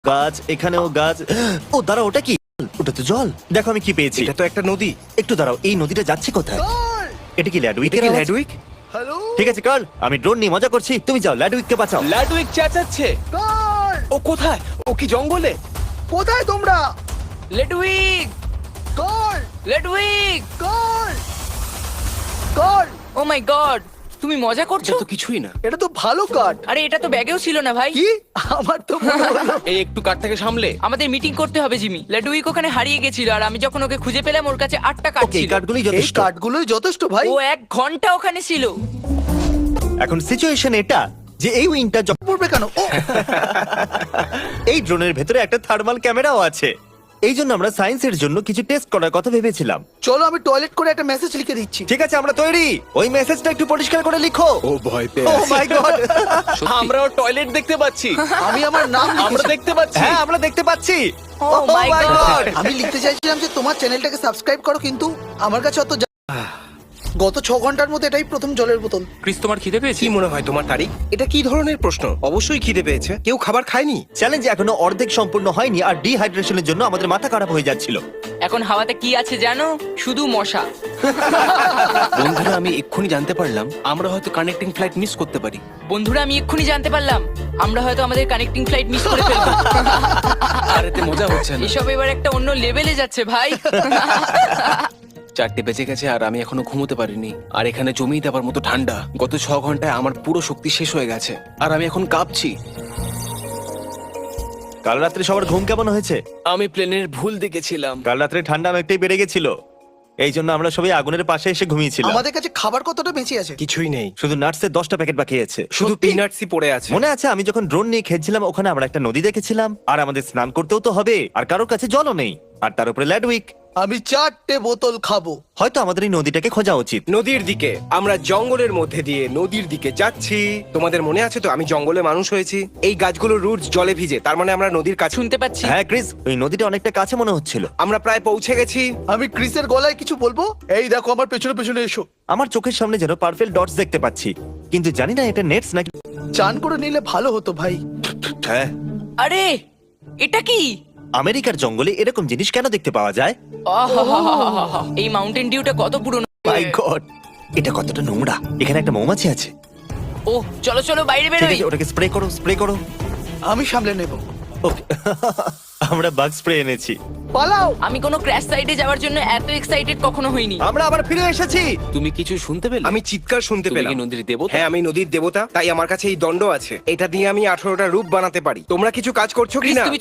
গাছ, এখানেও গাছ। ও দাঁড়াও, ওটা কি? ওটা তো জল। দেখো আমি কি পেয়েছি। এটা তো একটা নদী। একটু দাঁড়াও, এই নদীটা যাচ্ছে কোথায়? এটা কি ল্যাডউইক? এটা কি ল্যাডউইক? হ্যালো ঠিক আছে কার্ল, আমি ড্রোন নিয়ে মজা করছি, তুমি যাও ল্যাডউইককে বাঁচাও। ল্যাডউইক চেঁচাচ্ছে। কার্ল, ও কোথায়? ও কি জঙ্গলে? কোথায় তোমরা? লেডউইক, কার্ল, লেডউইক, কার্ল, কার্ল, ও মাই গড, তুমি মজা করছো? এটা তো কিছুই না। এটা তো ভালো কাঠ। আরে এটা তো ব্যাগেও ছিল না ভাই। কি? আমার তো মনে হলো এই একটু কাঠটাকে সামলে। আমাদের মিটিং করতে হবে জিমি। লেডউইক ওখানে হারিয়ে গেছিল আর আমি যখন ওকে খুঁজে পেলাম ওর কাছে 8টা কাঠ ওকে, এই ছিল। কাঠগুলোই এই যথেষ্ট। কাঠগুলোই যথেষ্ট ভাই। ও 1 ঘন্টা ওখানে ছিল। এখন সিচুয়েশন এটা যে এই উইংটা পড়বে কেন? ও এই ড্রোনের ভেতরে একটা থার্মাল ক্যামেরাও আছে। এই জন্য আমরা সায়েন্সের জন্য কিছু টেস্ট করার কথা ভেবেছিলাম। চলো আমি টয়লেট করে একটা মেসেজ লিখে দিচ্ছি। ঠিক আছে, আমরা তৈরি। ওই মেসেজটা একটু পরিষ্কার করে লিখো। ও ভয় পেয়ে ও মাই গড। আমরাও টয়লেট দেখতে পাচ্ছি। আমি আমার নাম আমরা লিখেছি। দেখতে পাচ্ছি। হ্যাঁ, আমরা দেখতে পাচ্ছি। Oh my God! আমি লিখতে চাইছিলাম যে তোমার চ্যানেলটাকে সাবস্ক্রাইব করো, কিন্তু আমার কাছে অত গত 6 ঘন্টার মধ্যে এটাই প্রথম জলের বোতল। ক্রিস, তোমার খিদে পেয়েছে? কি মনে হয় তোমার তারিখ? এটা কি ধরনের প্রশ্ন? অবশ্যই খিদে পেয়েছে। কেউ খাবার খায়নি? চ্যালেঞ্জ এখনো অর্ধেক সম্পূর্ণ হয়নি আর ডিহাইড্রেশনের জন্য আমাদের মাথা খারাপ হয়ে যাচ্ছিল। এখন হাওয়াতে কি আছে জানো? শুধু মশা। বন্ধুরা, আমি এক্ষুনি জানতে পারলাম আমরা হয়তো কানেক্টিং ফ্লাইট মিস করতে পারি। বন্ধুরা, আমি এক্ষুনি জানতে পারলাম আমরা হয়তো আমাদের কানেক্টিং ফ্লাইট মিস করে ফেলবো। আর এতে মজা হচ্ছে না। এসব এবার একটা অন্য লেভেলে যাচ্ছে ভাই। 4টে বেজে গেছে আর আমি এখনো ঘুমোতে পারিনি। আর এখানে জমিয়ে দেওয়ার মতো ঠান্ডা। গত 6 ঘন্টায় আমার পুরো শক্তি শেষ হয়ে গেছে আর আমি এখন কাঁপছি। কাল রাত্রে সবার ঘুম কেমন হয়েছে? আমি প্লেনের ভুল দেখেছিলাম। কাল রাত্রে ঠান্ডা অনেকটাই বেড়ে গেছিল, এই জন্য আমরা সবাই আগুনের পাশে এসে ঘুমিয়েছিলাম। আমাদের কাছে খাবার কতটা বেঁচে আছে? কিছুই নেই, শুধু নাটসের 10টা প্যাকেট বাকি আছে। শুধু পিনাটসই পড়ে আছে। মনে আছে আমি যখন ড্রোন নিয়ে খেলছিলাম, ওখানে আমরা একটা নদী দেখেছিলাম আর আমাদের স্নান করতেও তো হবে, আর কারোর কাছে জলও নেই, আর তার উপরে ল্যাডউইক। আমি 4টে বোতল খাবো। হয়তো আমাদের এই নদীটাকে খোঁজা উচিত। নদীর দিকে, আমরা জঙ্গলের মধ্যে দিয়ে নদীর দিকে যাচ্ছি। তোমাদের মনে আছে তো আমি জঙ্গলে মানুষ হয়েছি। এই গাছগুলোর রুটস জলে ভিজে, তার মানে আমরা নদীর কাছে। শুনতে পাচ্ছি। হ্যাঁ ক্রিস, ওই নদীটা অনেকটা কাছে মনে হচ্ছিল। আমরা প্রায় পৌঁছে গেছি। আমি ক্রিসের গলায় কিছু বলবো। এই দেখো আমার পেছনে পেছনে এসো। আমার চোখের সামনে যেন পার্পল ডটস দেখতে পাচ্ছি, কিন্তু জানি না এটা নেটস নাকি। চান করে নিলে ভালো হতো ভাই। হ্যাঁ, আরে এটা কি? আমেরিকার জঙ্গলে এরকম জিনিস কেন দেখতে পাওয়া যায়? আহাহাহাহা। এই মাউন্টেন ডিউটা কত পুরনো। মাই গড, এটা কতটা নোংরা। এখানে একটা মৌমাছি আছে। ও চলো চলো বাইরে ঠিক বেরোই। আছে, ওটাকে স্প্রে করো, স্প্রে করো। আমি সামলে নেব। ওকে। আমরা বাগ স্প্রে এনেছি। পালাও। আমি কোনো ক্র্যাশ সাইটে যাওয়ার জন্য এত এক্সাইটেড কখনো হইনি। আমরা আবার ফিরে এসেছি। তুমি কিছু শুনতে পেলে? আমি চিৎকার শুনতে তুমি পেলাম। কি নদীর দেবতা? হ্যাঁ, আমি নদীর দেবতা, তাই আমার কাছে এই দণ্ড আছে। এটা দিয়ে আমি 18টা রূপ বানাতে পারি। তোমরা কিছু কাজ করছো কি ক্রিস, না? তুমি